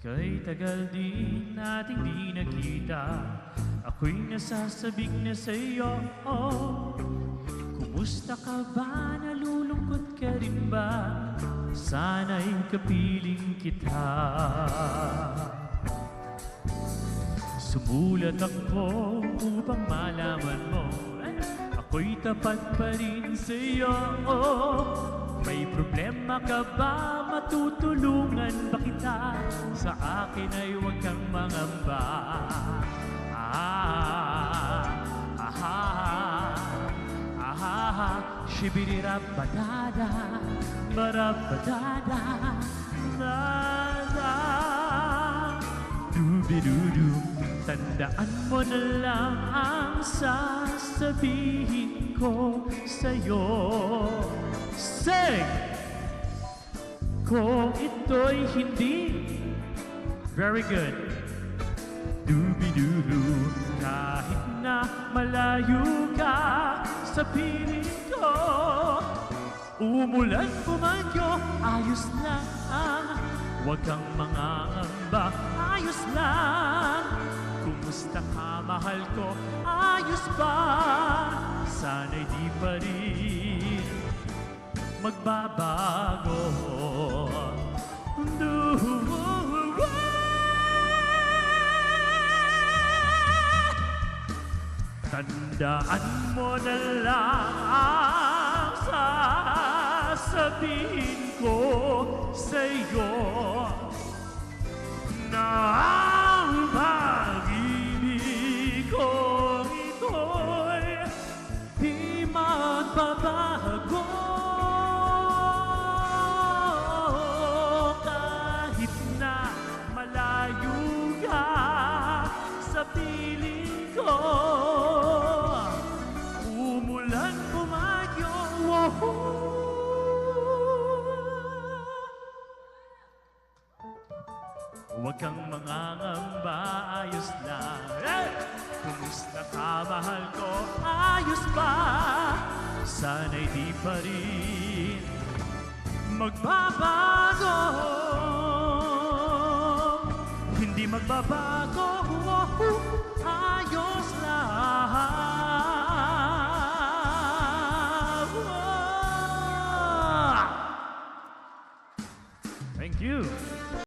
Kay tagal din nating di nakita, ako'y nasasabik na sa'yo. Kumusta ka ba? Nalulungkot ka rin ba? Sana'y kapiling kita. Sumulat ako upang malaman mo, ako'y tapat pa rin sa'yo. May problema ka ba? Matutulungan ba kita? Sa akin ay huwag kang mangamba. Shibirira badada, barabadada, nada. Dubidudu, tandaan mo na lang ang sasabihin ko sa'yo. Sing! Kung ito'y hindi, very good. Dubidudu, kahit na malayo ka sa piling ko, umulan pumagyo, ayos lang. Huwag kang mangangamba, ayos lang. Kumusta ka, mahal ko, ayos ba? Sana'y di pa rin magbabago. Tandaan mo na lang ang sasabihin ko sa'yo, na ang pag-ibig kong ito'y di magbabago. Kahit na malayo ka sa piling ko, umulan pumagyo. Huwag kang mangangamba, ayos lang. Hey! Kumusta ka, mahal ko, ayos ba? Sana'y di pa rin magbabago. Hindi magbabago, ayos lang.